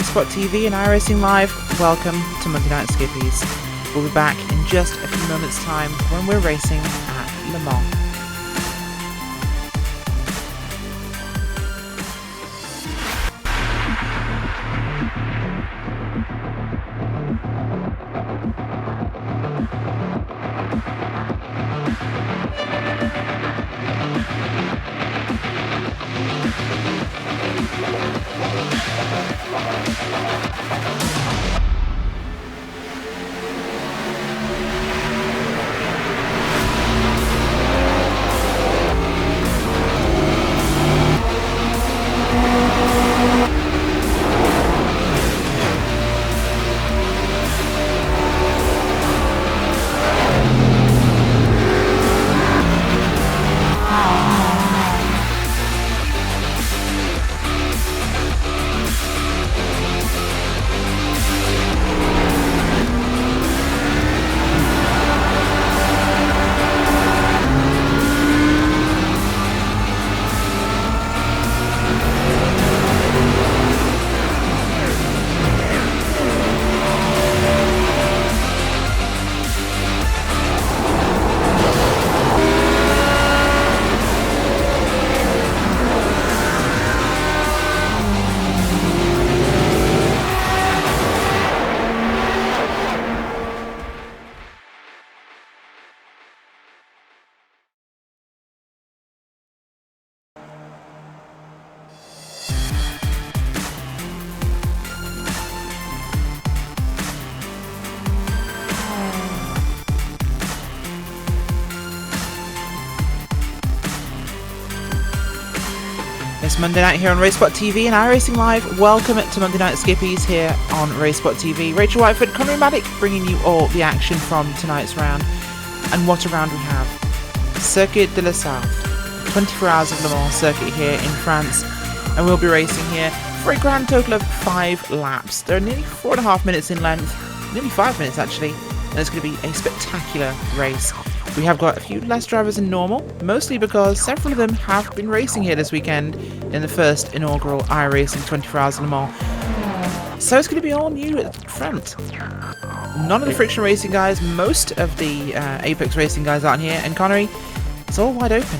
Racespot TV and iRacing Live. Welcome to Monday Night Skippies. We'll be back in just a few moments' time when we're racing at Le Mans. It's Monday night here on Racespot TV and iRacing Live. Welcome to Monday Night Skippies here on Racespot TV. Rachel Whiteford, Connery Maddock bringing you all the action from tonight's round. And what a round we have. Circuit de la South, 24 Hours of Le Mans circuit here in France. And we'll be racing here for a grand total of 5 laps. They're nearly 4.5 minutes in length, nearly 5 minutes actually. And it's going to be a spectacular race. We have got a few less drivers than normal, mostly because several of them have been racing here this weekend in the first inaugural iRacing 24 Hours of Le Mans. So it's going to be all new at the front. None of the Friction Racing guys, most of the Apex Racing guys aren't here, and Connery, it's all wide open.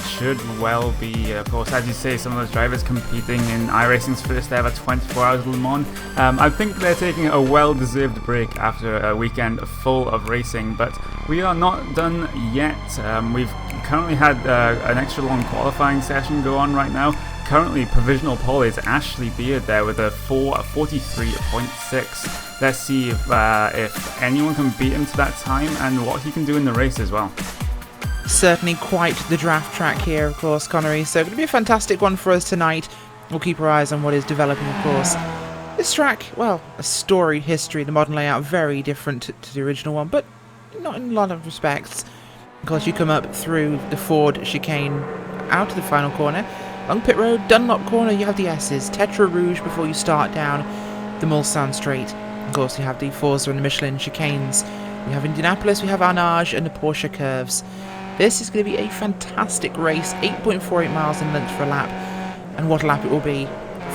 Should well be, of course, as you say, some of those drivers competing in iRacing's first ever 24 Hours of Le Mans. I think they're taking a well-deserved break after a weekend full of racing, but we are not done yet. We've currently had an extra long qualifying session go on right now. Currently, provisional pole is Ashley Beard there with a 43.6. Let's see if anyone can beat him to that time and what he can do in the race as well. Certainly quite the draft track here, of course, Connery. So it's going to be a fantastic one for us tonight. We'll keep our eyes on what is developing, of course. This track, well, a storied history, the modern layout, very different to the original one, but not in a lot of respects. Of course, you come up through the Ford chicane out to the final corner. Along pit road, Dunlop corner, you have the S's. Tetra Rouge before you start down the Mulsanne Straight. Of course, you have the Forza and the Michelin chicanes. We have Indianapolis, we have Arnage and the Porsche curves. This is going to be a fantastic race, 8.48 miles in length for a lap, and what a lap it will be.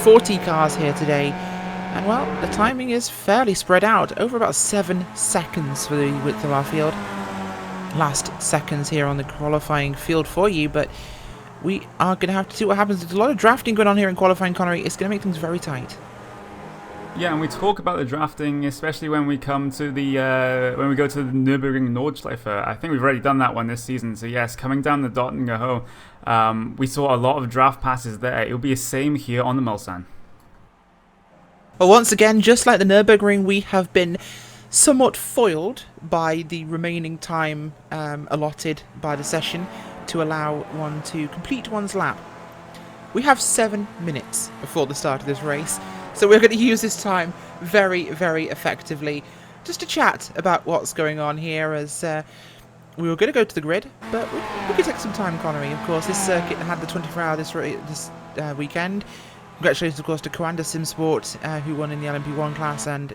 40 cars here today, and well, the timing is fairly spread out, over about 7 seconds for the width of our field. Last seconds here on the qualifying field for you, but we are going to have to see what happens. There's a lot of drafting going on here in qualifying, Connery. It's going to make things very tight. Yeah, and we talk about the drafting, especially when we come to the when we go to the Nürburgring Nordschleife. I think we've already done that one this season. So yes, coming down the Dottinger Ho, we saw a lot of draft passes there. It'll be the same here on the Mulsanne. Well, once again, just like the Nürburgring, we have been somewhat foiled by the remaining time allotted by the session to allow one to complete one's lap. We have 7 minutes before the start of this race. So we're going to use this time very, very effectively just to chat about what's going on here, as we were going to go to the grid, but we could take some time, Connery. Of course, this circuit had the 24-hour this weekend. Congratulations, of course, to Coanda Simsport, who won in the LMP1 class, and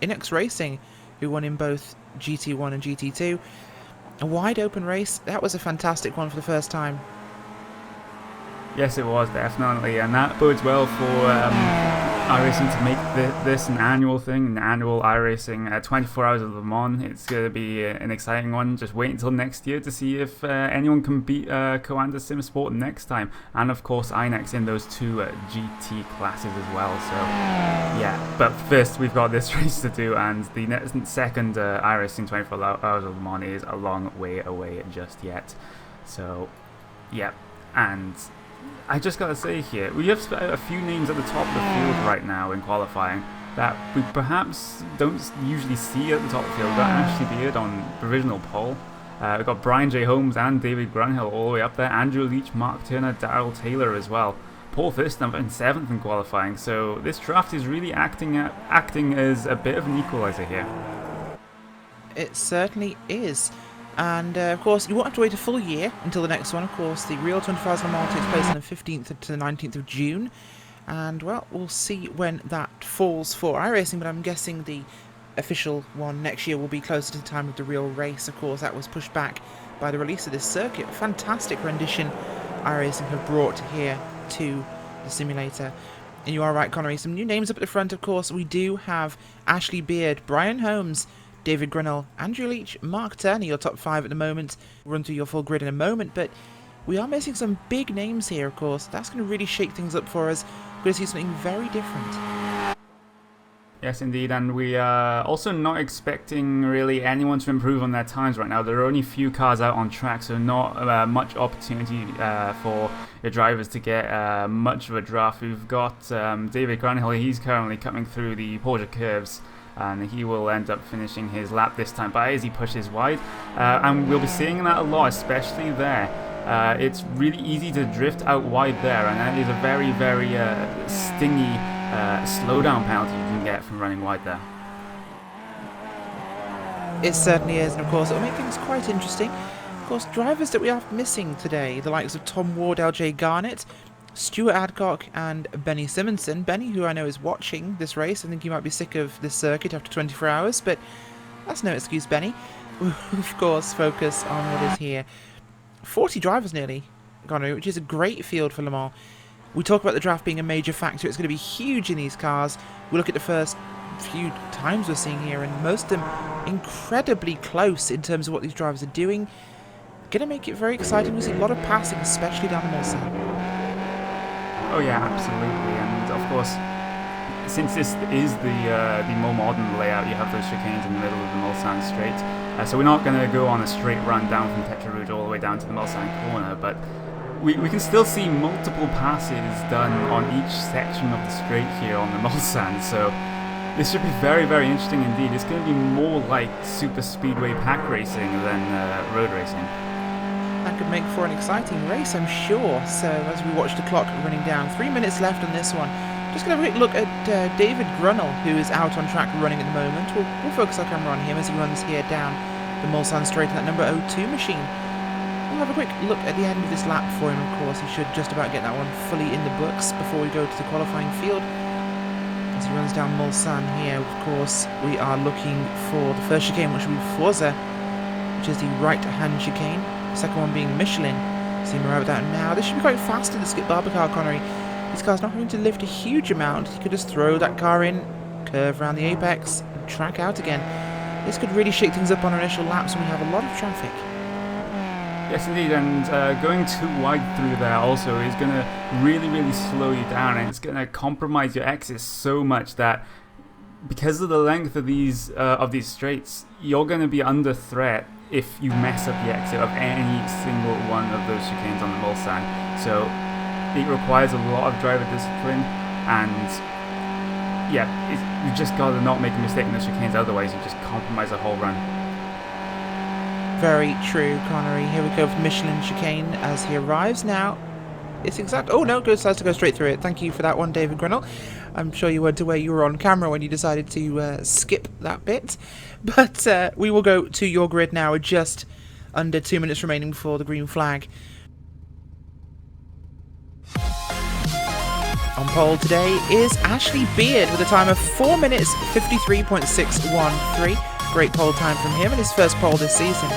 Inex Racing, who won in both GT1 and GT2. A wide open race. That was a fantastic one for the first time. Yes, it was, definitely, and that bodes well for iRacing to make this an annual thing, an annual iRacing 24 Hours of Le Mans. It's going to be an exciting one. Just wait until next year to see if anyone can beat Coanda Simsport next time. And of course, INEX in those two GT classes as well. So, yeah. But first, we've got this race to do, and the second iRacing 24 Hours of Le Mans is a long way away just yet. So, yeah. And I just gotta say here, we have a few names at the top of the field right now in qualifying that we perhaps don't usually see at the top of the field. We've got Ashley Beard on provisional pole. We've got Brian J. Holmes and David Grunhill all the way up there. Andrew Leach, Mark Turner, Darrell Taylor as well. Paul Thurston in 7th in qualifying. So this draft is really acting as a bit of an equaliser here. It certainly is. And of course, you won't have to wait a full year until the next one. Of course, the real 24 Hours Le Mans takes place on the 15th to the 19th of June. And well, we'll see when that falls for iRacing, but I'm guessing the official one next year will be closer to the time of the real race. Of course, that was pushed back by the release of this circuit. A fantastic rendition iRacing have brought here to the simulator. And you are right, Connery. Some new names up at the front, of course. We do have Ashley Beard, Brian Holmes, David Grunhill, Andrew Leach, Mark Turner, your top 5 at the moment. We'll run through your full grid in a moment, but we are missing some big names here, of course. That's going to really shake things up for us. We're going to see something very different. Yes, indeed, and we are also not expecting really anyone to improve on their times right now. There are only few cars out on track, so not much opportunity for your drivers to get much of a draft. We've got David Grunhill. He's currently coming through the Porsche curves, and he will end up finishing his lap this time by as he pushes wide. And we'll be seeing that a lot, especially there. It's really easy to drift out wide there, and that is a very, very stingy slowdown penalty you can get from running wide there. It certainly is, and of course it'll make things quite interesting. Of course, drivers that we are missing today, the likes of Tom Ward, LJ Garnett, Stuart Adcock and Benny Simonson. Benny, who I know is watching this race, I think he might be sick of this circuit after 24 hours, but that's no excuse, Benny. We'll, of course, focus on what is here. 40 drivers nearly, Connery, which is a great field for Le Mans. We talk about the draft being a major factor. It's going to be huge in these cars. We look at the first few times we're seeing here, and most of them incredibly close in terms of what these drivers are doing. Going to make it very exciting. We see a lot of passing, especially down the Mulsanne. Oh yeah, absolutely, and of course, since this is the more modern layout, you have those chicanes in the middle of the Mulsanne straight. So we're not going to go on a straight run down from Tetra Rouge all the way down to the Mulsanne corner, but we can still see multiple passes done on each section of the straight here on the Mulsanne. So this should be very, very interesting indeed. It's going to be more like super speedway pack racing than road racing. That could make for an exciting race, I'm sure. So as we watch the clock running down, 3 minutes left on this one. Just going to have a quick look at David Grunhill, who is out on track running at the moment. We'll focus our camera on him as he runs here down the Mulsanne straight in that number 02 machine. We'll have a quick look at the end of this lap for him, of course. He should just about get that one fully in the books before we go to the qualifying field. As he runs down Mulsanne here, of course, we are looking for the first chicane, which will be Forza, which is the right-hand chicane. The second one being Michelin. See him arrive at that now. This should be quite fast in the Skip Barber car, Connery. This car's not having to lift a huge amount. He could just throw that car in, curve around the apex, and track out again. This could really shake things up on our initial laps when we have a lot of traffic. Yes, indeed, and going too wide through there also is going to really, really slow you down, and it's going to compromise your exits so much that because of the length of these straights, you're going to be under threat if you mess up the exit of any single one of those chicanes on the Mulsanne. So it requires a lot of driver discipline, and yeah, you just got to not make a mistake in the chicanes, otherwise you just compromise the whole run. Very true, Connery. Here we go for Michelin chicane as he arrives now. It's exact. Oh no, decides to go straight through it. Thank you for that one, David Grunhill. I'm sure you weren't aware you were on camera when you decided to skip that bit. But we will go to your grid now with just under 2 minutes remaining before the green flag. On pole today is Ashley Beard with a time of 4 minutes 53.613. Great pole time from him and his first pole this season.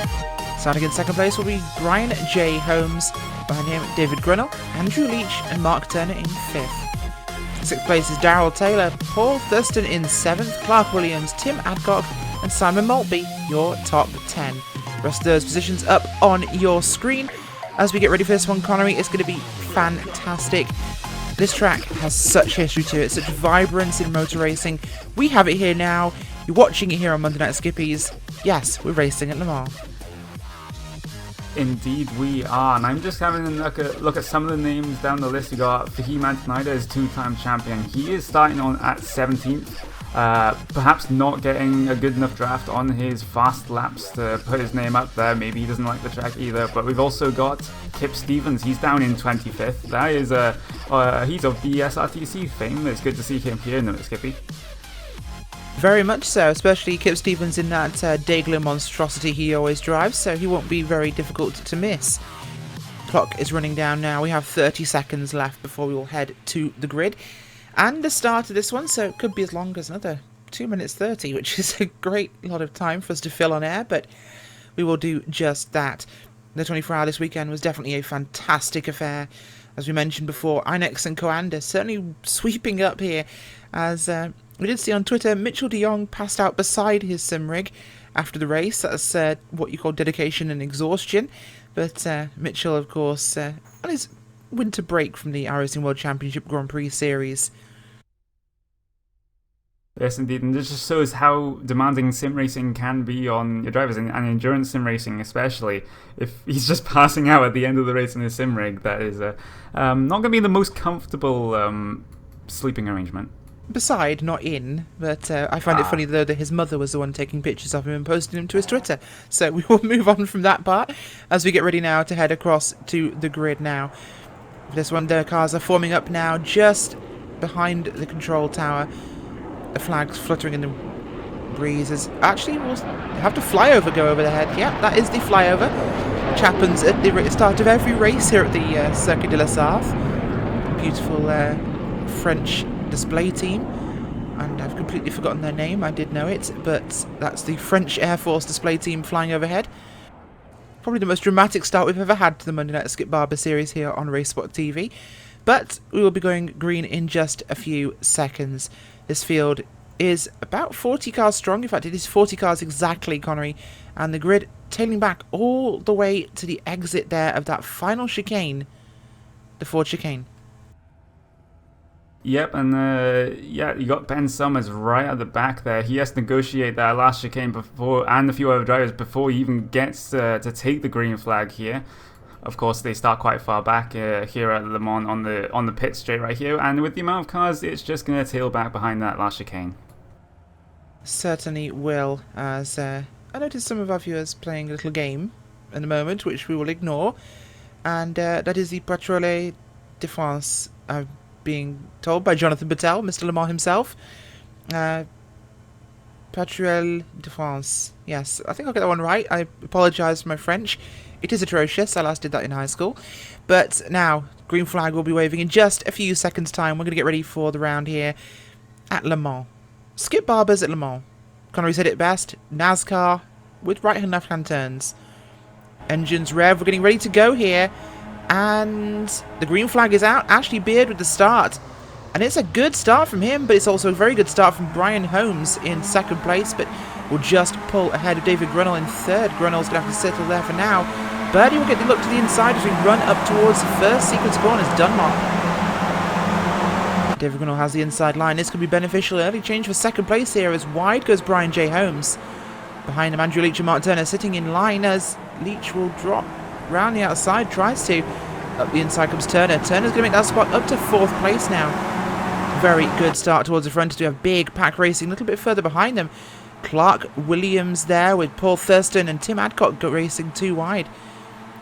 Starting in second place will be Brian J. Holmes. Behind him, David Grinnell, Andrew Leach, and Mark Turner in 5th. Sixth place is Darrell Taylor, Paul Thurston in 7th, Clark Williams, Tim Adcock, and Simon Maltby, your top 10. Rest of those positions up on your screen. As we get ready for this one, Connery, it's going to be fantastic. This track has such history to it, such vibrance in motor racing. We have it here now. You're watching it here on Monday Night Skippies. Yes, we're racing at Le Mans. Indeed we are, and I'm just having a look at some of the names down the list. We got Fahim Antonida as two-time champion. He is starting on at 17th. Perhaps not getting a good enough draft on his fast laps to put his name up there. Maybe he doesn't like the track either. But we've also got Kip Stevens. He's down in 25th. That is he's of the SRTC fame. It's good to see him here in the Skippy. Very much so, especially Kip Stevens in that Daegler monstrosity he always drives, so he won't be very difficult to miss. Clock is running down now. We have 30 seconds left before we will head to the grid. And the start of this one, so it could be as long as another 2 minutes 30, which is a great lot of time for us to fill on air, but we will do just that. The 24-hour this weekend was definitely a fantastic affair. As we mentioned before, Inex and Coanda certainly sweeping up here, as we did see on Twitter, Mitchell de Jong passed out beside his sim rig after the race. That's what you call dedication and exhaustion. But Mitchell, of course, on his winter break from the iRacing World Championship Grand Prix Series. Yes, indeed, and this just shows how demanding sim racing can be on your drivers, and endurance sim racing especially. If he's just passing out at the end of the race in his sim rig, that is not going to be the most comfortable sleeping arrangement. Beside, not in, but I find it funny though that his mother was the one taking pictures of him and posting them to his Twitter. So we will move on from that part as we get ready now to head across to the grid now. This one, their cars are forming up now just behind the control tower. The flags fluttering in the breeze. Actually, we'll have the flyover go over the head. Yeah, that is the flyover, which happens at the start of every race here at the Circuit de la Sarthe. Beautiful French display team, and I've completely forgotten their name. I did know it, but that's the French Air Force display team flying overhead. Probably the most dramatic start we've ever had to the Monday Night Skip Barber series here on RaceSpot TV, but we will be going green in just a few seconds. This field is about 40 cars strong. In fact, it is 40 cars exactly, Connery, and the grid tailing back all the way to the exit there of that final chicane, the Ford chicane. Yep, and yeah, you got Ben Summers right at the back there. He has to negotiate that last chicane before, and a few other drivers before he even gets to take the green flag here. Of course, they start quite far back here at Le Mans on the pit straight right here, and with the amount of cars, it's just going to tail back behind that last chicane. Certainly will, as I noticed some of our viewers playing a little game in the moment, which we will ignore, and that is the Patrole de France. Being told by Jonathan Battel, Mr. Le Mans himself. Patrelle de France. Yes, I think I'll get that one right. I apologise for my French. It is atrocious. I last did that in high school. But now, green flag will be waving in just a few seconds' time. We're going to get ready for the round here at Le Mans. Skip Barbers at Le Mans. Connery said it best. NASCAR with right and left hand turns. Engines rev. We're getting ready to go here. And the green flag is out. Ashley Beard with the start. And it's a good start from him, but it's also a very good start from Brian Holmes in second place, but will just pull ahead of David Grinnell in third. Grinnell's going to have to settle there for now. Birdie will get the look to the inside as we run up towards the first sequence corners. Dunlop. David Grinnell has the inside line. This could be beneficial. Early change for second place here as wide goes Brian J. Holmes. Behind him, Andrew Leach and Mark Turner sitting in line as Leach will drop round the outside, tries to. Up the inside comes Turner. Turner's going to make that spot up to fourth place now. Very good start towards the front as we have big pack racing a little bit further behind them. Clark Williams there with Paul Thurston and Tim Adcock racing too wide.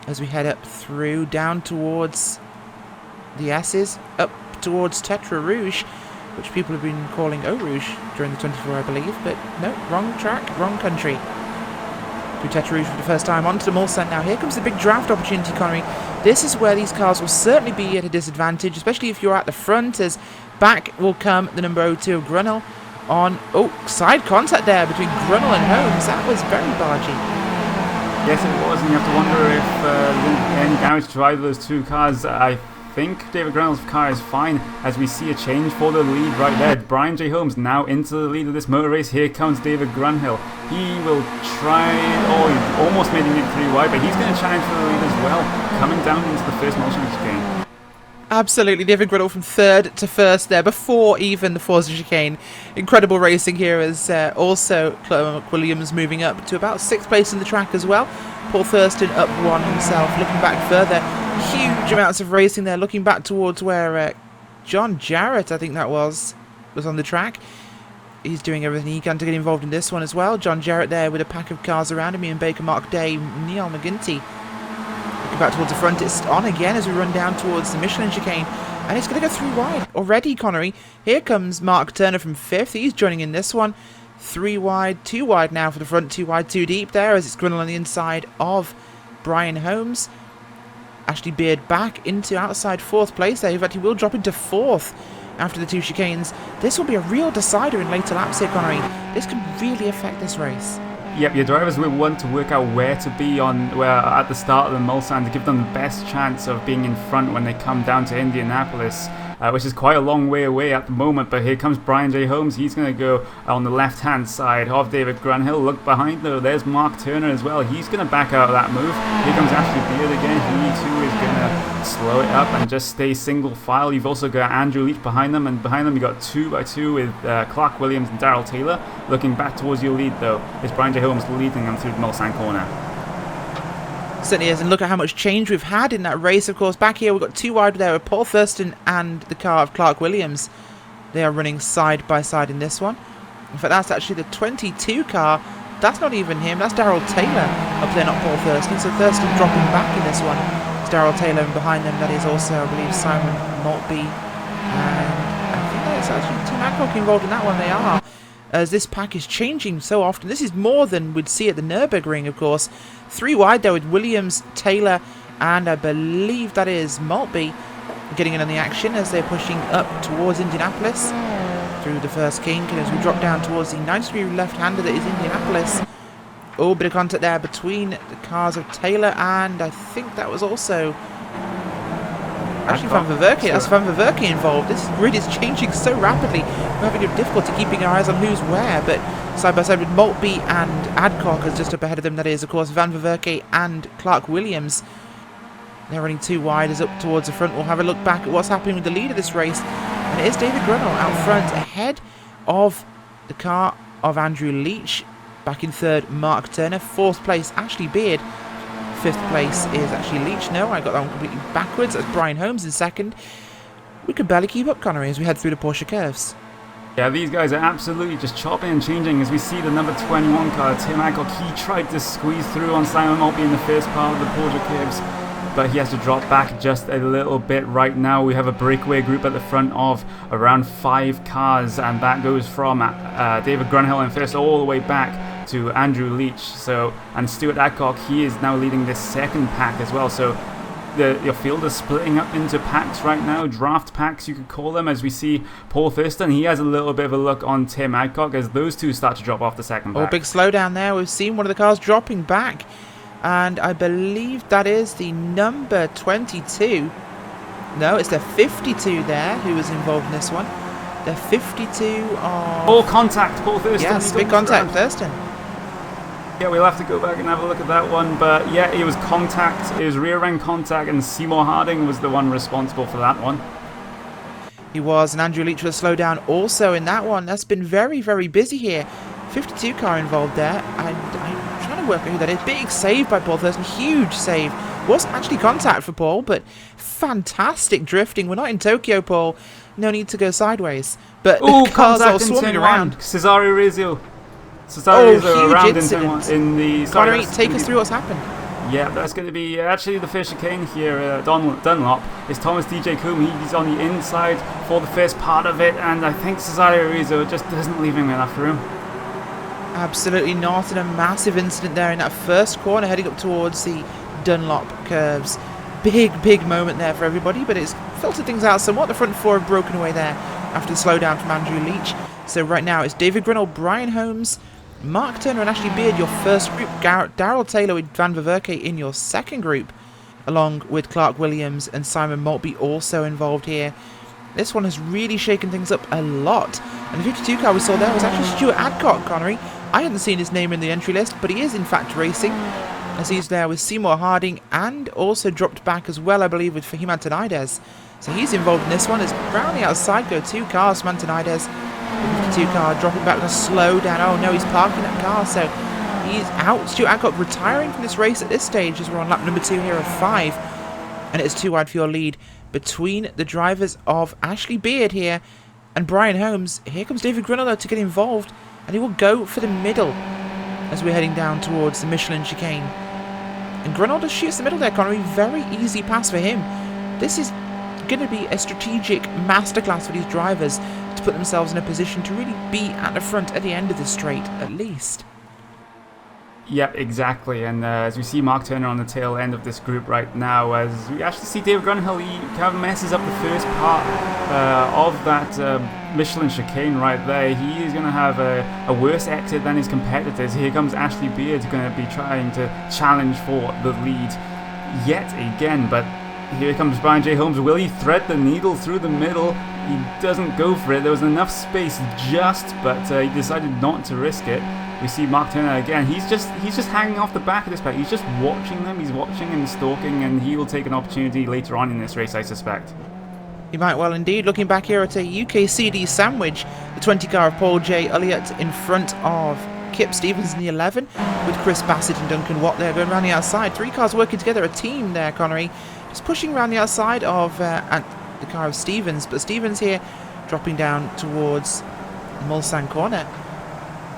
As we head up through, down towards the S's, up towards Tetra Rouge, which people have been calling Eau Rouge during the 24, I believe. But no, wrong track, wrong country. Through Tetra Rouge for the first time onto the Mulsanne now. Here comes the big draft opportunity, Connery. This is where these cars will certainly be at a disadvantage, especially if you're at the front, as back will come the number 02 of Grinnell on... Oh, side contact there between Grinnell and Holmes. That was very bargy. Yes, it was, and you have to wonder if any damage to either of those two cars. I think David Grenell's car is fine, as we see a change for the lead right there. Brian J. Holmes now into the lead of this motor race. Here comes David Grunhill. He will try, he almost made it 3 wide, but he's going to challenge for the lead as well, coming down into the first Molson chicane. Absolutely, David Grinnell from third to first there, before even the Forza chicane. Incredible racing here, as also Clark Williams moving up to about 6th place in the track as well. Paul Thurston up 1 himself, looking back further. Huge amounts of racing there, looking back towards where John Jarrett, I think that was on the track. He's doing everything he can to get involved in this one as well. John Jarrett there with a pack of cars around him. Ian Baker, Mark Day, Neil McGinty. Looking back towards the front, it's on again as we run down towards the Michelin chicane. And it's going to go 3 wide already, Connery. Here comes Mark Turner from 5th. He's joining in this one. 3 wide, 2 wide now for the front, 2 wide, 2 deep there, as it's Grinnell on the inside of Brian Holmes. Ashley Beard back into outside 4th place there. In fact, he will drop into 4th after the 2 chicanes. This will be a real decider in later laps here, Connery. This could really affect this race. Yep, your drivers will want to work out where to be at the start of the Mulsanne to give them the best chance of being in front when they come down to Indianapolis, which is quite a long way away at the moment. But here comes Brian J. Holmes. He's going to go on the left-hand side of David Grunhill. Look behind though, there's Mark Turner as well. He's going to back out of that move. Here comes Ashley Beard again. He too is going to slow it up and just stay single file. You've also got Andrew Leach behind them, and behind them you've got 2 by 2 with Clark Williams and Darrell Taylor. Looking back towards your lead though, is Brian J. Holmes leading them through the Mulsanne corner. Certainly is, and look at how much change we've had in that race. Of course, back here we've got 2 wide there with Paul Thurston and the car of Clark Williams. They are running side by side in this one. In fact, that's actually the 22 car. That's not even him, that's Darrell Taylor up there, not Paul Thurston. So Thurston dropping back in this one. It's Darrell Taylor, and behind them that is also, I believe, Simon Maltby. And I think that's actually Tim Adcock involved in that one. They are, as this pack is changing so often. This is more than we'd see at the Nürburgring, of course. 3 wide there with Williams, Taylor, and I believe that is Maltby getting in on the action as they're pushing up towards Indianapolis through the first kink. And as we drop down towards the 90-degree left-hander that is Indianapolis. Oh, bit of contact there between the cars of Taylor, and I think that was also actually Van Verwerke. That's Van Verwerke involved. This grid is changing so rapidly. We're having a difficulty keeping our eyes on who's where, but side by side with Maltby and Adcock is just up ahead of them. That is, of course, Van Verwerke and Clark Williams. They're running 2 wide as up towards the front. We'll have a look back at what's happening with the lead of this race, and it is David Grunhill out front ahead of the car of Andrew Leach. Back in 3rd, Mark Turner. 4th place, Ashley Beard. 5th place is actually Leach. No, I got that one completely backwards. That's Brian Holmes in 2nd. We could barely keep up, Connery, as we head through the Porsche curves. Yeah, these guys are absolutely just chopping and changing as we see the number 21 car, Tim Adcock. He tried to squeeze through on Simon Maltby in the first part of the Porsche curves, but he has to drop back just a little bit right now. We have a breakaway group at the front of around 5 cars, and that goes from David Grunhill in first all the way back to Andrew Leach. So, and Stuart Adcock, he is now leading this 2nd pack as well. So your field is splitting up into packs right now, draft packs you could call them, as we see Paul Thurston. He has a little bit of a look on Tim Adcock as those two start to drop off the 2nd pack. Oh, big slowdown there. We've seen one of the cars dropping back, and I believe that is the number 22. No, it's the 52 there who was involved in this one. The 52 of... Oh, contact, Paul Thurston. Yes, big contact, Thurston. Yeah, we'll have to go back and have a look at that one, but yeah, it was contact, it was rear end contact, and Seymour Harding was the one responsible for that one. He was, and Andrew Leach was slowed down also in that one. That's been very, very busy here. 52 car involved there. I'm trying to work out who that is. Big save by Paul Thurston, huge save. Wasn't actually contact for Paul, but fantastic drifting. We're not in Tokyo, Paul. No need to go sideways. But the cars are swarming around. Cesario Rizzo. Cesario huge around incident. in the... Connery, take us through what's happened. Yeah, that's going to be actually the first chicane here, Dunlop. It's Thomas DJ Coombe. He's on the inside for the first part of it, and I think Cesario Rizzo just doesn't leave him enough room. Absolutely not, and a massive incident there in that first corner heading up towards the Dunlop curves. Big moment there for everybody, but it's filtered things out somewhat. The front 4 have broken away there after the slowdown from Andrew Leach. So right now it's David Grinnell, Brian Holmes, Mark Turner and Ashley Beard, your first group. Daryl Taylor with Van Verwerke in your second group, along with Clark Williams and Simon Maltby also involved here. This one has really shaken things up a lot. And the 52 car we saw there was actually Stuart Adcock, Connery. I hadn't seen his name in the entry list, but he is in fact racing, as he's there with Seymour Harding, and also dropped back as well, I believe, with Fahim Antonides. So he's involved in this one. As round the outside go 2 cars from Antonides. The 52 car dropping back to slow down. Oh no, he's parking that car, so he's out. Stuart Adcock retiring from this race at this stage as we're on lap number 2 here of 5. And it's too wide for your lead between the drivers of Ashley Beard here and Brian Holmes. Here comes David Grinnell to get involved, and he will go for the middle as we're heading down towards the Michelin chicane. And Grinnell just shoots the middle there, Connery. Very easy pass for him. This is going to be a strategic masterclass for these drivers to put themselves in a position to really be at the front at the end of the straight, at least. Yep, exactly. And as we see Mark Turner on the tail end of this group right now, as we actually see David Grunhill, he kind of messes up the first part of that Michelin chicane right there. He is going to have a worse exit than his competitors. Here comes Ashley Beard, going to be trying to challenge for the lead yet again. But here comes Brian J. Holmes. Will he thread the needle through the middle? He doesn't go for it. There was enough space just, but he decided not to risk it. We see Mark Turner again. He's just hanging off the back of this pack. He's just watching them. He's watching and stalking, and he will take an opportunity later on in this race, I suspect. He might well indeed. Looking back here at a UKCD sandwich, the 20 car of Paul J. Elliott in front of Kip Stevens in the 11, with Chris Bassett and Duncan Watt there going around the outside. 3 cars working together, a team there, Connery. Just pushing around the outside of the car of Stevens, but Stevens here dropping down towards Mulsanne corner.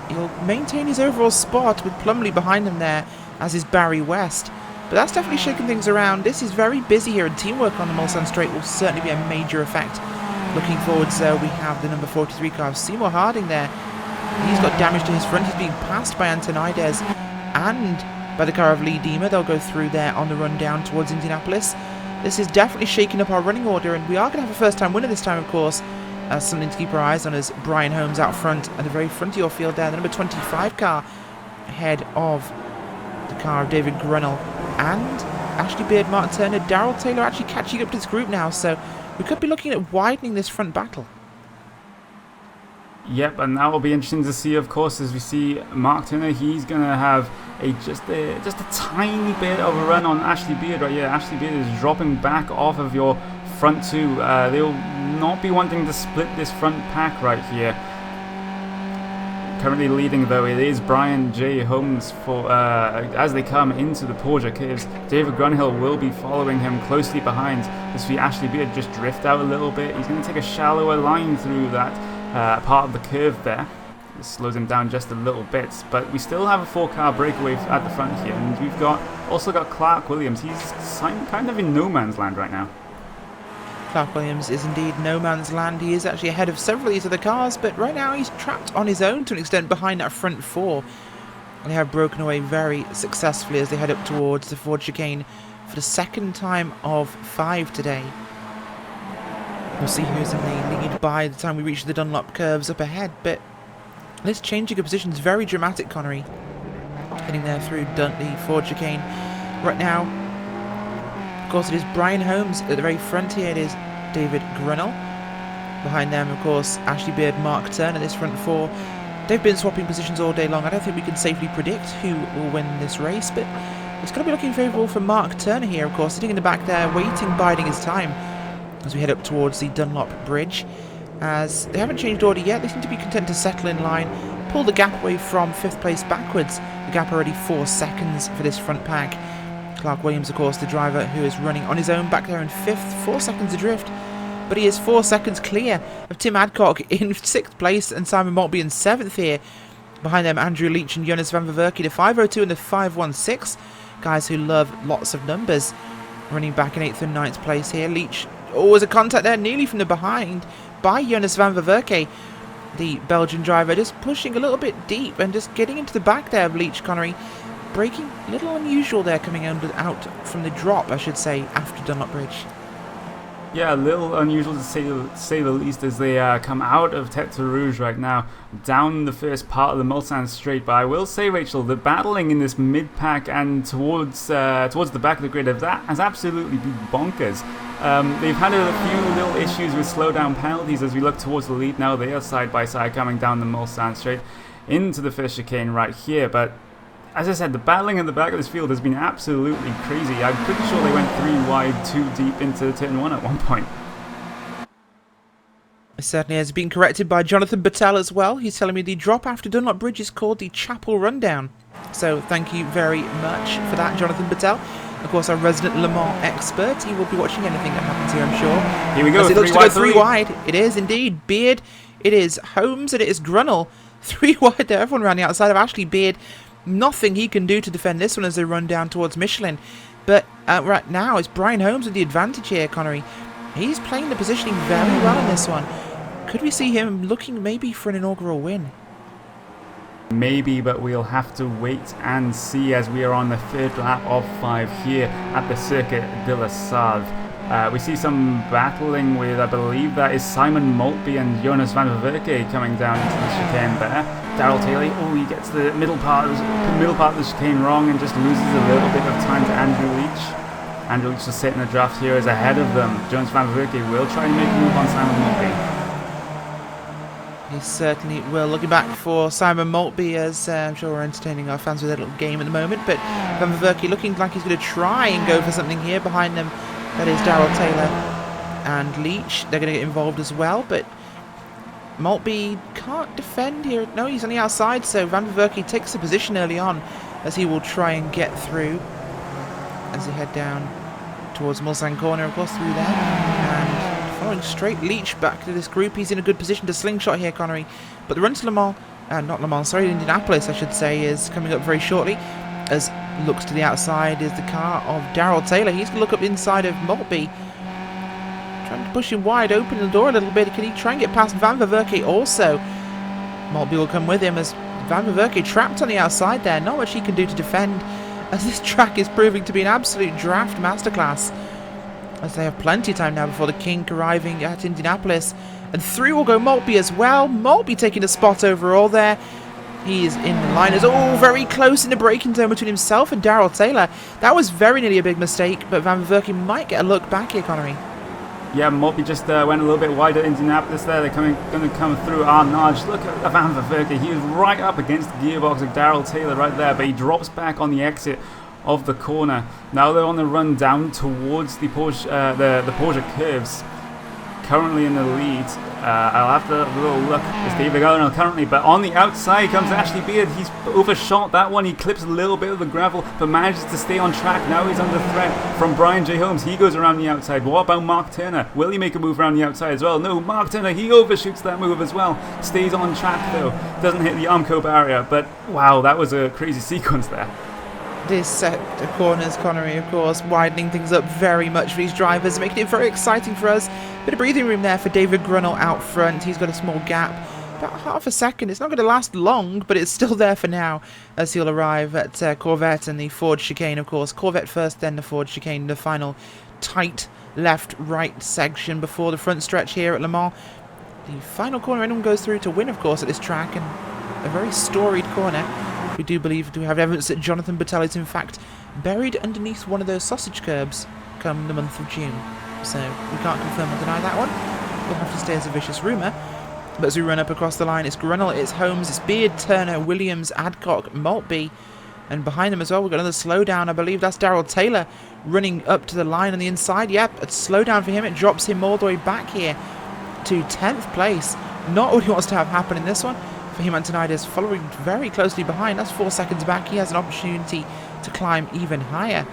He'll maintain his overall spot with Plumley behind him there, as is Barry West. But that's definitely shaking things around. This is very busy here, and teamwork on the Mulsanne straight will certainly be a major effect. Looking forwards though, we have the number 43 car of Seymour Harding there. He's got damage to his front. He's being passed by Antonides and by the car of Lee Deemer. They'll go through there on the run down towards Indianapolis. This is definitely shaking up our running order, and we are going to have a first-time winner this time, of course. Something to keep our eyes on as Brian Holmes out front at the very front of your field there. The number 25 car ahead of the car of David Grunnell. And Ashley Beard, Martin Turner, Daryl Taylor actually catching up to this group now. So we could be looking at widening this front battle. Yep, and that will be interesting to see, of course, as we see Mark Turner. He's going to have just a tiny bit of a run on Ashley Beard right here. Ashley Beard is dropping back off of your front 2. They'll not be wanting to split this front pack right here. Currently leading though, it is Brian J. Holmes for as they come into the Porgia curves. David Grunhill will be following him closely behind. As we Ashley Beard just drift out a little bit. He's going to take a shallower line through that part of the curve there. This slows him down just a little bit, but we still have a 4-car breakaway at the front here, and we've also got Clark Williams. He's kind of in no man's land right now. Clark Williams is indeed no man's land. He is actually ahead of several of these other cars, but right now he's trapped on his own to an extent behind that front 4. They have broken away very successfully as they head up towards the Ford chicane for the second time of 5 today. We'll see who's in the lead by the time we reach the Dunlop curves up ahead, but this changing of position is very dramatic, Connery. Heading there through the Ford chicane. Right now, of course, it is Brian Holmes at the very front here. It is David Grunnell. Behind them, of course, Ashley Beard, Mark Turner, this front 4. They've been swapping positions all day long. I don't think we can safely predict who will win this race, but it's going to be looking favourable for Mark Turner here, of course, sitting in the back there, waiting, biding his time as we head up towards the Dunlop Bridge. As they haven't changed order yet, they seem to be content to settle in line, pull the gap away from 5th place backwards. The gap already 4 seconds for this front pack. Clark Williams, of course, the driver who is running on his own back there in 5th, 4 seconds adrift. But he is 4 seconds clear of Tim Adcock in 6th place and Simon Maltby in 7th here. Behind them, Andrew Leach and Jonas Van Verwerke, the 502 and the 516. Guys who love lots of numbers. Running back in 8th and 9th place here. Leach, was a contact there nearly from the behind by Jonas Van Verwerke. The Belgian driver just pushing a little bit deep and just getting into the back there of Leach, Connery. Braking a little unusual there, coming out from the drop, I should say, after Dunlop Bridge. Yeah, a little unusual to say the least as they come out of Tete Rouge right now, down the first part of the Mulsanne Straight. But I will say, Rachel, the battling in this mid-pack and towards the back of the grid has absolutely been bonkers. They've had a few little issues with slowdown penalties as we look towards the lead now. They are side by side coming down the Mulsanne Straight into the first chicane right here, but as I said, the battling at the back of this field has been absolutely crazy. I'm pretty sure they went 3 wide, 2 deep into turn 1 at one point. It certainly has been corrected by Jonathan Battelle as well. He's telling me the drop after Dunlop Bridge is called the Chapel Rundown. So thank you very much for that, Jonathan Battelle. Of course, our resident Le Mans expert. He will be watching anything that happens here, I'm sure. Here we go. As it looks to go 3 wide. It is indeed Beard. It is Holmes and it is Grunnell. 3 wide there. Everyone around the outside of Ashley Beard. Nothing he can do to defend this one as they run down towards Michelin. But right now, it's Brian Holmes with the advantage here, Connery. He's playing the positioning very well in this one. Could we see him looking maybe for an inaugural win? Maybe, but we'll have to wait and see as we are on the 3rd lap of 5 here at the Circuit de la Sarthe. We see some battling with, I believe that is Simon Maltby and Jonas van der Werke coming down into the chicane there. Daryl Taylor, he gets the middle part of the chicane wrong and just loses a little bit of time to Andrew Leach. Andrew Leach just sitting in the draft here is ahead of them. Jonas van der Werke will try and make a move on Simon Maltby. He certainly will. Looking back for Simon Maltby as I'm sure we're entertaining our fans with a little game at the moment. But Van der Werke looking like he's going to try and go for something here behind them. That is Daryl Taylor and Leach. They're going to get involved as well. But Maltby can't defend here. No, he's on the outside. So Van der Werke takes the position early on as he will try and get through as they head down towards Mulsanne Corner, of course, through there. And following straight Leach back to this group. He's in a good position to slingshot here, Connery. But the run to Le Mans, Indianapolis, I should say, is coming up very shortly. As looks to the outside is the car of Daryl Taylor. He's going to look up inside of Maltby. Trying to push him wide, open the door a little bit. Can he try and get past Van der Werke also? Maltby will come with him as Van der Werke trapped on the outside there. Not much he can do to defend as this track is proving to be an absolute draft masterclass. As they have plenty of time now before the kink arriving at Indianapolis. And through will go Maltby as well. Maltby taking a spot overall there. He is in the liners. Oh, very close in the braking zone between himself and Daryl Taylor. That was very nearly a big mistake, but Van der Werke might get a look back here, Connery. Yeah, Maltby just went a little bit wider into Indianapolis there. They're going to come through Arnage. Look at Van der Werke. He is right up against the gearbox of Daryl Taylor right there, but he drops back on the exit of the corner. Now they're on the run down towards the Porsche, the Porsche curves. Currently in the lead. I'll have to have a little look. It's David Gardner currently, but on the outside comes Ashley Beard. He's overshot that one. He clips a little bit of the gravel, but manages to stay on track. Now he's under threat from Brian J. Holmes. He goes around the outside. What about Mark Turner? Will he make a move around the outside as well? No, Mark Turner, he overshoots that move as well. Stays on track though. Doesn't hit the Armco barrier, but wow, that was a crazy sequence there. This set of corners, Connery, of course, widening things up very much for these drivers, making it very exciting for us. Bit of breathing room there for David Grunnell out front. He's got a small gap, about half a second. It's not going to last long, but it's still there for now as he'll arrive at Corvette and the Ford chicane, of course. Corvette first, then the Ford chicane, the final tight left-right section before the front stretch here at Le Mans. The final corner anyone goes through to win, of course, at this track, and a very storied corner. We do believe to have evidence that Jonathan Battelle is in fact buried underneath one of those sausage curbs come the month of June. So we can't confirm or deny that one. We'll have to stay as a vicious rumour. But as we run up across the line, it's Grunnell, it's Holmes, it's Beard, Turner, Williams, Adcock, Maltby. And behind them as well, we've got another slowdown. I believe that's Daryl Taylor running up to the line on the inside. Yep, a slowdown for him. It drops him all the way back here to 10th place. Not what he wants to have happen in this one. For him, Antonides following very closely behind. That's 4 seconds back. He has an opportunity to climb even higher.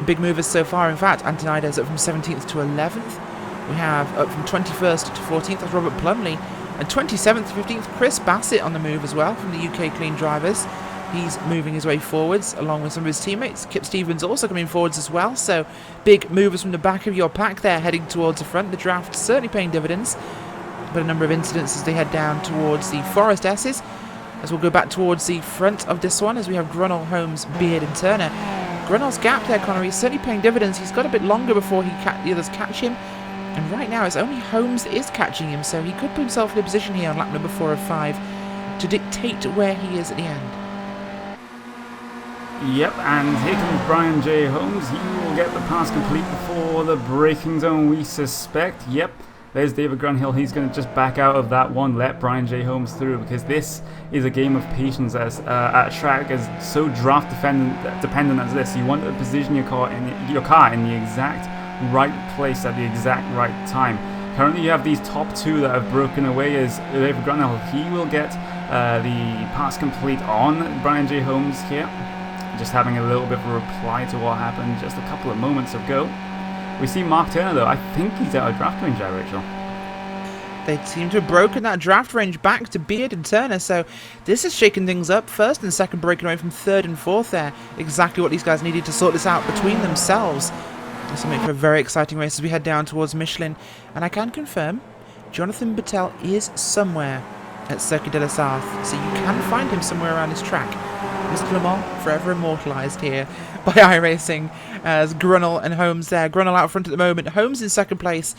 Big movers so far. In fact, Antonides up from 17th to 11th. We have up from 21st to 14th. That's Robert Plumley. And 27th to 15th, Chris Bassett on the move as well from the UK Clean Drivers. He's moving his way forwards along with some of his teammates. Kip Stevens also coming forwards as well. So big movers from the back of your pack there heading towards the front. The draft certainly paying dividends. But a number of incidents as they head down towards the Forest S's. As we'll go back towards the front of this one as we have Grunnell, Holmes, Beard and Turner. Grunnell's gap there, Connery, is certainly paying dividends. He's got a bit longer before the others catch him. And right now it's only Holmes that is catching him, so he could put himself in a position here on lap number 4 of 5 to dictate where he is at the end. Yep, and here comes Brian J. Holmes. He will get the pass complete before the braking zone, we suspect. Yep, there's David Grunhill. He's going to just back out of that one, let Brian J. Holmes through, because this is a game of patience as at a track as so draft dependent as this. You want to position your car in the exact right place at the exact right time. Currently you have these top 2 that have broken away as David Grunhill. He will get the pass complete on Brian J. Holmes here. Just having a little bit of a reply to what happened just a couple of moments ago. We see Mark Turner though. I think he's out of draft range there, Rachel. They seem to have broken that draft range back to Beard and Turner, so this is shaking things up. First and second breaking away from third and fourth there. Exactly what these guys needed to sort this out between themselves. This will make for a very exciting race as we head down towards Michelin. And I can confirm, Jonathan Battelle is somewhere at Circuit de la Sarthe, so you can find him somewhere around this track. Mr. Le Mans forever immortalised here by iRacing as Grunhill and Holmes there. Grunhill out front at the moment. Holmes in second place.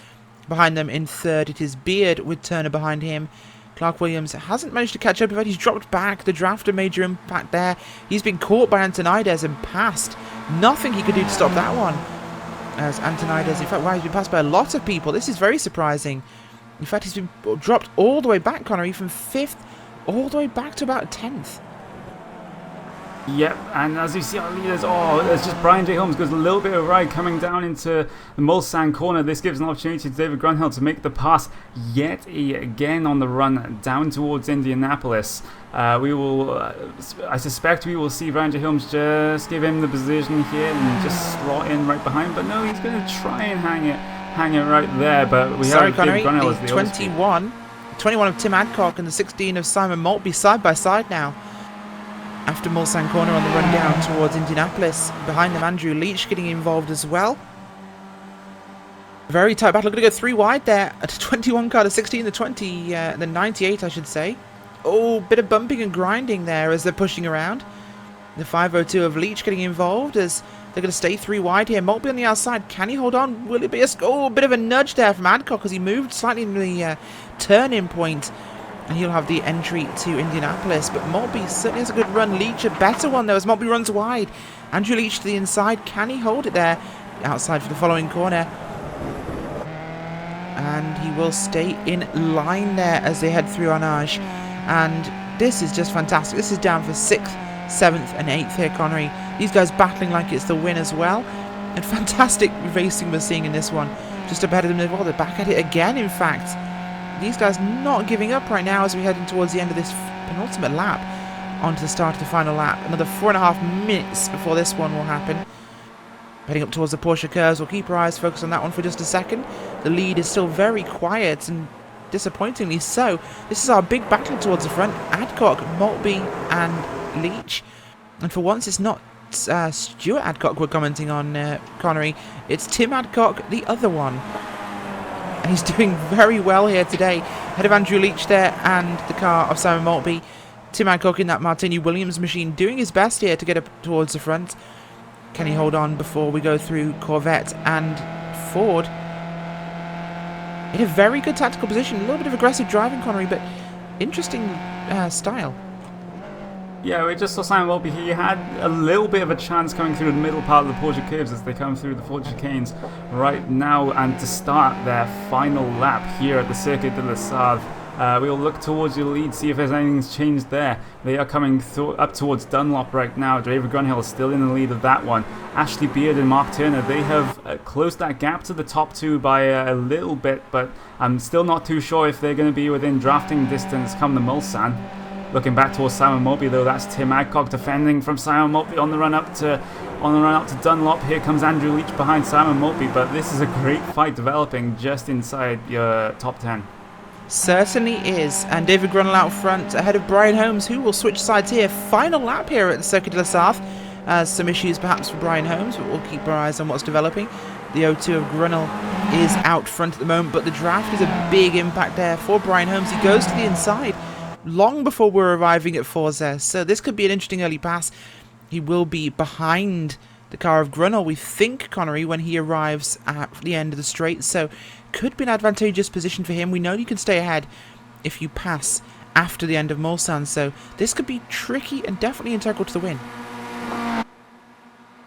Behind them in third it is Beard with Turner behind him. Clark Williams hasn't managed to catch up. In fact, he's dropped back. The drafter major impact there. He's been caught by Antonides and passed. Nothing he could do to stop that one. As Antonides, in fact, wow, he's been passed by a lot of people. This is very surprising. In fact, he's been dropped all the way back, Connery, from 5th all the way back to about 10th. Yep, and as you see our leaders, it's just Brian J. Holmes goes a little bit of a ride coming down into the Mulsanne corner. This gives an opportunity to David Grunhill to make the pass yet again on the run down towards Indianapolis. I suspect we will see Brian J. Holmes just give him the position here and just slot in right behind, but no, he's going to try and hang it right there. But we have David Grunhill as the 21 of Tim Adcock and the 16 of Simon Maltby side by side now. After Mulsanne corner on the run down towards Indianapolis. Behind them, Andrew Leach getting involved as well. Very tight battle. Going to go 3 wide there. At a 21 car, the 16, the 20, the 98, I should say. Oh, bit of bumping and grinding there as they're pushing around. The 502 of Leach getting involved as they're going to stay 3 wide here. Maltby on the outside. Can he hold on? Will it be a bit of a nudge there from Adcock as he moved slightly in the turn-in point. And he'll have the entry to Indianapolis. But Maltby certainly has a good run. Leach a better one though as Maltby runs wide. Andrew Leach to the inside. Can he hold it there? Outside for the following corner. And he will stay in line there as they head through Arnage. And this is just fantastic. This is down for 6th, 7th and 8th here, Connery. These guys battling like it's the win as well. And fantastic racing we're seeing in this one. Just up ahead of them as well. They're back at it again, in fact. These guys not giving up right now as we're heading towards the end of this penultimate lap onto the start of the final lap. Another 4.5 minutes before this one will happen. Heading up towards the Porsche curves. We'll keep our eyes focused on that one for just a second. The lead is still very quiet and disappointingly so. This is our big battle towards the front. Adcock, Maltby and Leach. And for once it's not Stuart Adcock we're commenting on, Connery. It's Tim Adcock, the other one. And he's doing very well here today. Head of Andrew Leach there and the car of Simon Maltby. Tim Adcock in that Martini Williams machine doing his best here to get up towards the front. Can he hold on before we go through Corvette and Ford? In a very good tactical position. A little bit of aggressive driving, Connery, but interesting style. Yeah, we just saw Simon Maltby. He had a little bit of a chance coming through the middle part of the Porsche curves as they come through the Ford chicanes right now. And to start their final lap here at the Circuit de la Sarthe, we'll look towards your lead, see if there's anything's changed there. They are coming up towards Dunlop right now. David Grunhill is still in the lead of that one. Ashley Beard and Mark Turner, they have closed that gap to the top 2 by a little bit, but I'm still not too sure if they're going to be within drafting distance come the Mulsanne. Looking back towards Simon Maltby though, that's Tim Adcock defending from Simon Maltby on the run up to Dunlop. Here comes Andrew Leach behind Simon Maltby, but this is a great fight developing just inside your top 10. Certainly is, and David Grunhill out front ahead of Brian Holmes, who will switch sides here. Final lap here at the Circuit de la Sarthe. Some issues perhaps for Brian Holmes, but we'll keep our eyes on what's developing. The O2 of Grunhill is out front at the moment, but the draft is a big impact there for Brian Holmes. He goes to the inside long before we're arriving at Forza, so this could be an interesting early pass. He will be behind the car of Grunhill, we think, Connery, when he arrives at the end of the straight, so could be an advantageous position for him. We know you can stay ahead if you pass after the end of Mulsanne, so this could be tricky and definitely integral to the win.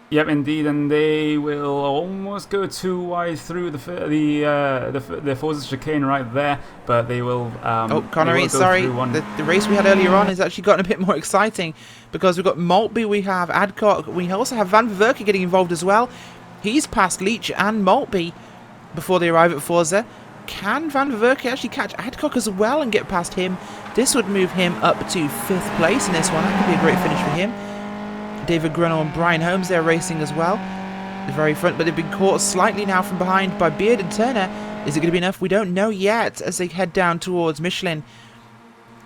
Yep, indeed, and they will almost go too wide through the Forces chicane right there, but they will. Oh, Connery, sorry, the race we had earlier on has actually gotten a bit more exciting because we've got Maltby, we have Adcock, we also have Van Verwerke getting involved as well. He's passed Leach and Maltby before they arrive at Forza. Can Van Verwerke actually catch Adcock as well and get past him? This would move him up to 5th place in this one. That could be a great finish for him. David Grunnell and Brian Holmes, they're racing as well. The very front, but they've been caught slightly now from behind by Beard and Turner. Is it going to be enough? We don't know yet as they head down towards Michelin.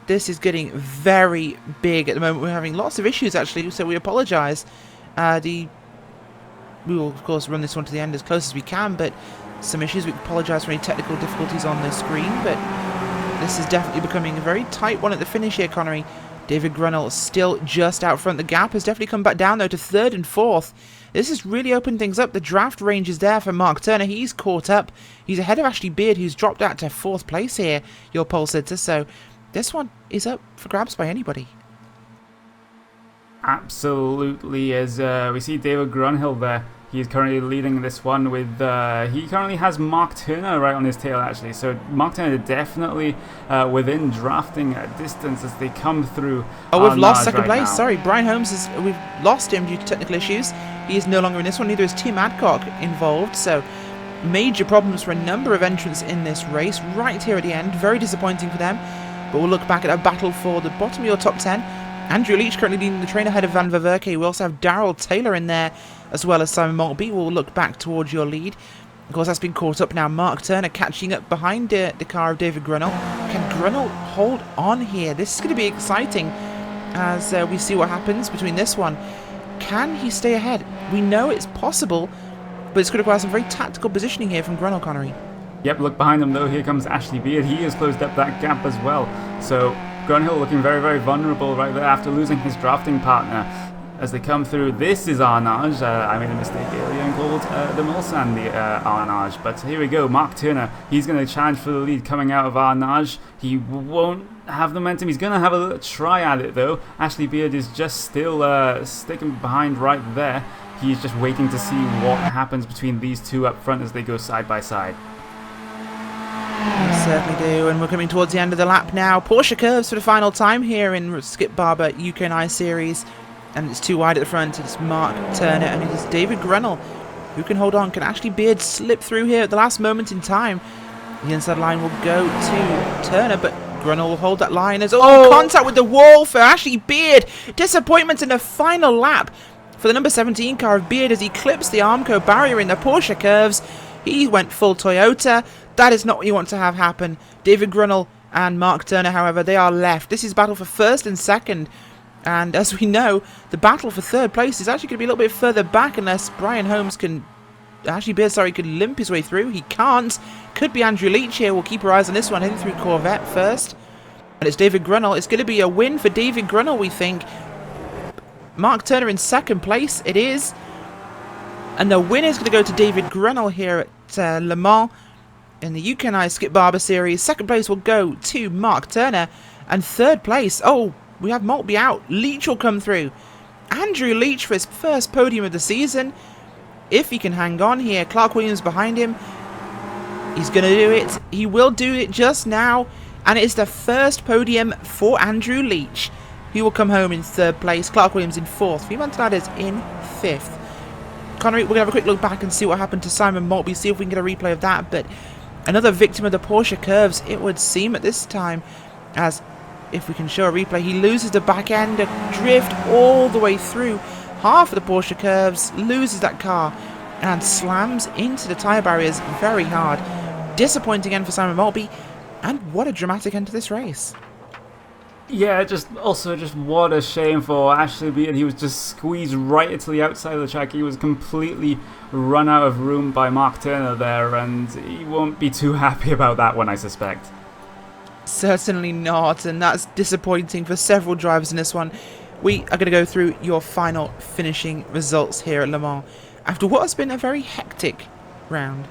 This is getting very big at the moment. We're having lots of issues actually, so we apologise. We will of course run this one to the end as close as we can, but some issues. We apologise for any technical difficulties on the screen, but this is definitely becoming a very tight one at the finish here, Connery. David Grunnell still just out front. The gap has definitely come back down, though, to 3rd and 4th. This has really opened things up. The draft range is there for Mark Turner. He's caught up. He's ahead of Ashley Beard, who's dropped out to 4th place here, your pole sitter. So this one is up for grabs by anybody. Absolutely, as we see David Grunhill there. He is currently leading this one with, he currently has Mark Turner right on his tail actually, so Mark Turner definitely within drafting distance as they come through. Oh, we've lost 2nd right place, now. Sorry, Brian Holmes, we've lost him due to technical issues. He is no longer in this one, neither is Tim Adcock involved, so major problems for a number of entrants in this race, right here at the end, very disappointing for them, but we'll look back at a battle for the bottom of your top 10. Andrew Leach currently leading the train ahead of Van Verwerke. We also have Darrell Taylor in there, as well as Simon Maltby. We'll look back towards your lead. Of course, that's been caught up now. Mark Turner catching up behind the car of David Grunnell. Can Grunnell hold on here? This is going to be exciting as we see what happens between this one. Can he stay ahead? We know it's possible, but it's going to require some very tactical positioning here from Grunnell, Connery. Yep, look behind him though. Here comes Ashley Beard. He has closed up that gap as well. So Grunhill looking very, very vulnerable right there after losing his drafting partner. As they come through, this is Arnage. I made a mistake earlier and called the Mulsanne the Arnage. But here we go, Mark Turner. He's going to challenge for the lead coming out of Arnage. He won't have the momentum. He's going to have a little try at it though. Ashley Beard is just still sticking behind right there. He's just waiting to see what happens between these two up front as they go side by side. We certainly do, and we're coming towards the end of the lap now. Porsche curves for the final time here in Skip Barber UK&I series, and it's too wide at the front. It's Mark Turner and it is David Grunnell who can hold on. Can Ashley Beard slip through here at the last moment in time? The inside line will go to Turner, but Grunnell will hold that line as contact with the wall for Ashley Beard. Disappointment in the final lap for the number 17 car of Beard as he clips the Armco barrier in the Porsche curves. He went full Toyota. That is not what you want to have happen. David Grunnell and Mark Turner, however, they are left. This is battle for 1st and 2nd. And as we know, the battle for 3rd place is actually going to be a little bit further back unless Brian Holmes can... Ashley Beard, sorry, could limp his way through. He can't. Could be Andrew Leach here. We'll keep our eyes on this one, heading through Corvette first. And it's David Grunnell. It's going to be a win for David Grunnell, we think. Mark Turner in 2nd place. It is. And the win is going to go to David Grunnell here at Le Mans in the UK&I Skip Barber series. 2nd place will go to Mark Turner. And 3rd place, we have Maltby out. Leach will come through. Andrew Leach for his first podium of the season. If he can hang on here. Clark Williams behind him. He's going to do it. He will do it just now. And it is the first podium for Andrew Leach. He will come home in 3rd place. Clark Williams in 4th. Fremantle is in 5th. Connery, we're going to have a quick look back and see what happened to Simon Maltby. See if we can get a replay of that. But another victim of the Porsche curves, it would seem at this time. As if we can show a replay, he loses the back end, a drift all the way through half of the Porsche curves, loses that car and slams into the tyre barriers very hard. Disappointing end for Simon Maltby, and what a dramatic end to this race. Yeah, just what a shame for Ashley Beard. He was just squeezed right into the outside of the track. He was completely run out of room by Mark Turner there, and he won't be too happy about that one, I suspect. Certainly not, and that's disappointing for several drivers in this one. We are going to go through your final finishing results here at Le Mans after what has been a very hectic round.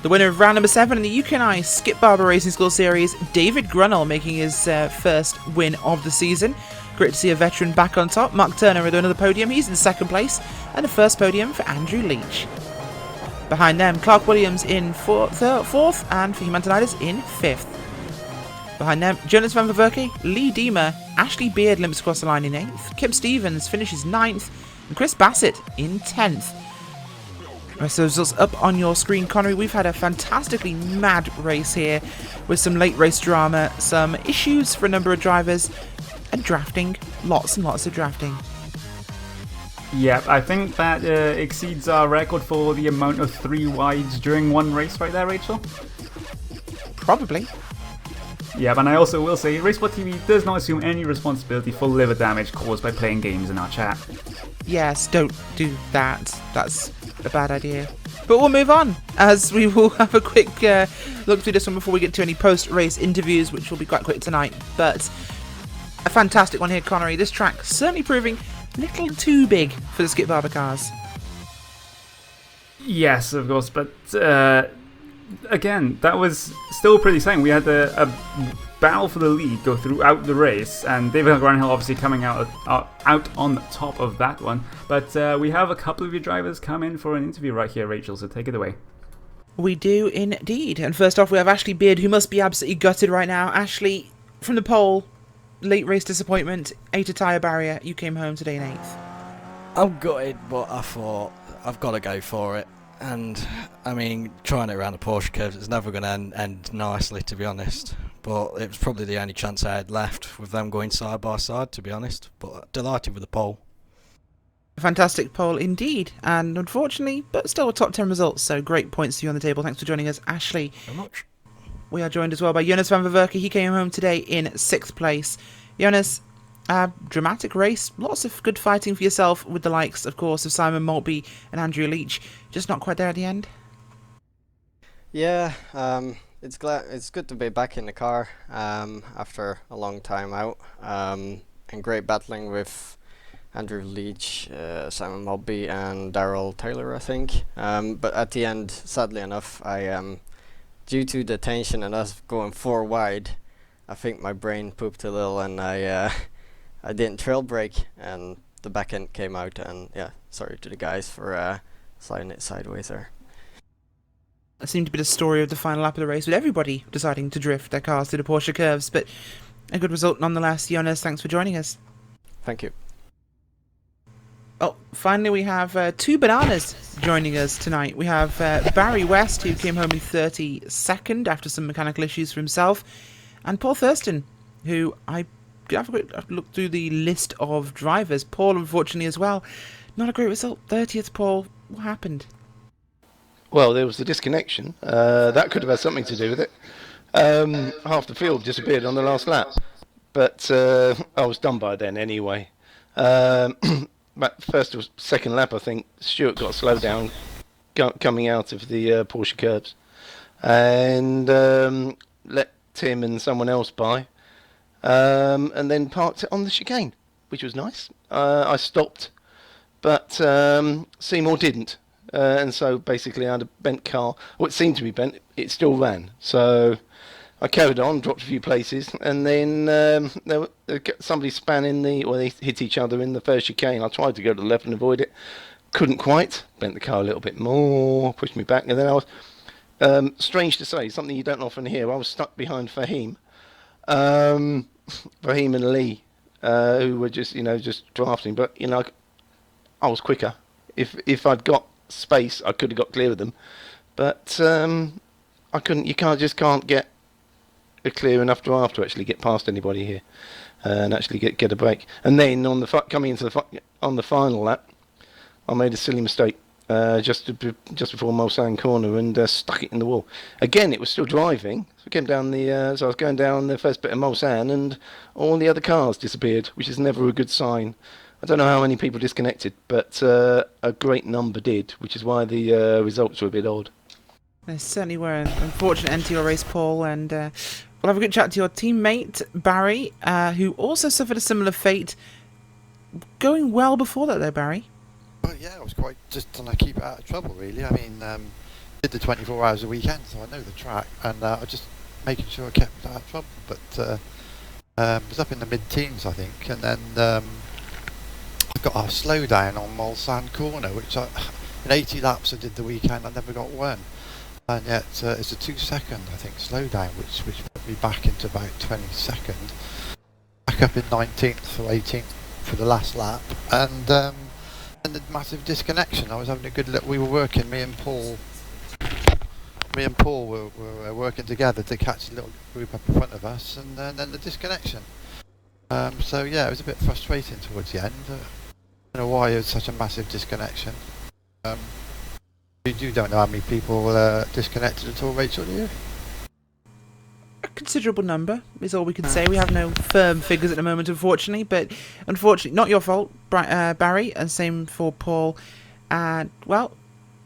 The winner of round number 7 in the UK&I Skip Barber Racing School Series, David Grunnell, making his first win of the season. Great to see a veteran back on top. Mark Turner with another podium. He's in second place. And the first podium for Andrew Leach. Behind them, Clark Williams in fourth and Fahim Antonides in 5th. Behind them, Jonas van Verwerke, Lee Deemer, Ashley Beard limps across the line in 8th. Kip Stevens finishes 9th. And Chris Bassett in 10th. So results up on your screen, Connery. We've had a fantastically mad race here with some late race drama, some issues for a number of drivers, and drafting. Lots and lots of drafting. Yeah, I think that exceeds our record for the amount of 3 wides during one race right there, Rachel. Probably. Yeah, and I also will say, Racebot TV does not assume any responsibility for liver damage caused by playing games in our chat. Yes, don't do that. That's a bad idea. But we'll move on, as we will have a quick look through this one before we get to any post-race interviews, which will be quite quick tonight. But a fantastic one here, Connery. This track certainly proving a little too big for the Skip Barber cars. Yes, of course, but again, that was still pretty exciting. We had a battle for the lead go throughout the race, and David Granhill obviously coming out on the top of that one. But we have a couple of your drivers come in for an interview right here, Rachel, so take it away. We do indeed. And first off, we have Ashley Beard, who must be absolutely gutted right now. Ashley, from the pole, late race disappointment, 8 tyre barrier, you came home today in 8th. I'm gutted, but I thought I've got to go for it. And, I mean, trying it around the Porsche curves, it's never going to end nicely, to be honest. But it was probably the only chance I had left with them going side by side, to be honest. But delighted with the pole. Fantastic pole indeed. And unfortunately, but still a top 10 results. So great points to you on the table. Thanks for joining us, Ashley. Very much. We are joined as well by Jonas van Verwerke. He came home today in 6th place. Jonas, dramatic race. Lots of good fighting for yourself with the likes, of course, of Simon Maltby and Andrew Leach. Just not quite there at the end. Yeah, it's good to be back in the car after a long time out, and great battling with Andrew Leach, Simon Maltby and Darrell Taylor, I think. But at the end, sadly enough, due to the tension and us going 4 wide, I think my brain pooped a little and I didn't trail brake and the back end came out, and yeah, sorry to the guys for sliding it sideways there. That seemed to be the story of the final lap of the race, with everybody deciding to drift their cars through the Porsche curves, but a good result nonetheless. Jonas, thanks for joining us. Thank you. Oh, finally we have 2 bananas joining us tonight. We have Barry West, who came home in 32nd after some mechanical issues for himself, and Paul Thurston, who I have a quick look through the list of drivers. Paul, unfortunately, as well. Not a great result. 30th, Paul. What happened? Well, there was the disconnection. That could have had something to do with it. Half the field disappeared on the last lap. But I was done by then anyway. But first or second lap, I think, Stuart got slowed down coming out of the Porsche curbs. And let Tim and someone else by. And then parked it on the chicane, which was nice. I stopped, but Seymour didn't. And so basically I had a bent car. Well, it seemed to be bent. It still ran. So I carried on, dropped a few places, and then somebody span in they hit each other in the first chicane. I tried to go to the left and avoid it. Couldn't quite. Bent the car a little bit more, pushed me back, and then I was, strange to say, something you don't often hear, I was stuck behind Fahim. Fahim and Lee, who were just drafting, but I was quicker. If I'd got space, I could have got clear of them, but I couldn't. You can't get a clear enough draft to actually get past anybody here and actually get a break. And then on the final lap, I made a silly mistake just before Mulsanne corner and stuck it in the wall. Again, it was still driving. So I came down so I was going down the first bit of Mulsanne, and all the other cars disappeared, which is never a good sign. I don't know how many people disconnected, but a great number did, which is why the results were a bit odd. There certainly were an unfortunate end to your race, Paul, and we'll have a good chat to your teammate, Barry, who also suffered a similar fate. Going well before that, though, Barry. Well, yeah, I was quite just trying to keep it out of trouble, really. I mean, did the 24 hours a weekend, so I know the track, and I just making sure I kept out of trouble. But was up in the mid-teens, I think, and then I got a slowdown on Mulsanne Corner, which in 80 laps I did the weekend, I never got one. And yet it's a 2-second, I think, slowdown, which put me back into about 22nd. Back up in 19th or 18th for the last lap, and the massive disconnection. I was having a good look. We were working, me and Paul were working together to catch a little group up in front of us, and then the disconnection. So yeah, it was a bit frustrating towards the end. I don't know why it was such a massive disconnection. You don't know how many people disconnected at all, Rachel, do you? A considerable number is all we can say. We have no firm figures at the moment, unfortunately, but unfortunately, not your fault, Barry, and same for Paul. And, well,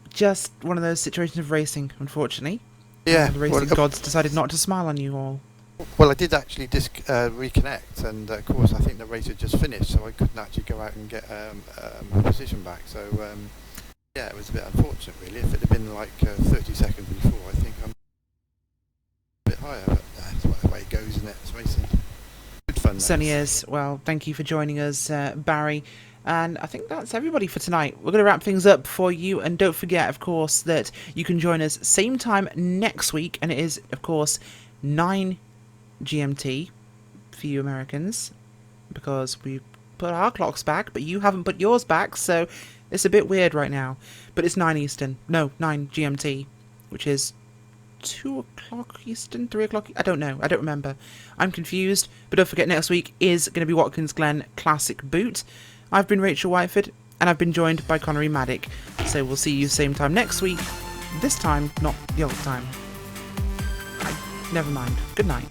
just one of those situations of racing, unfortunately. Yeah. The racing gods decided not to smile on you all. Well, I did actually reconnect, and of course I think the race had just finished, so I couldn't actually go out and get my position back. So yeah, it was a bit unfortunate, really. If it had been like 30 seconds before, I think I'm a bit higher. But that's the way it goes, isn't it? It's racing. Good fun. Certainly is. Well, thank you for joining us, Barry. And I think that's everybody for tonight. We're going to wrap things up for you. And don't forget, of course, that you can join us same time next week. And it is, of course, 9 GMT for you Americans, because we put our clocks back, but you haven't put yours back. So it's a bit weird right now. But it's 9 Eastern. No, 9 GMT, which is 2 o'clock Eastern, 3 o'clock. I don't know. I don't remember. I'm confused. But don't forget, next week is going to be Watkins Glen Classic Boot. I've been Rachel Whiteford, and I've been joined by Connery Maddock. So we'll see you same time next week. This time, not the old time. Never mind. Good night.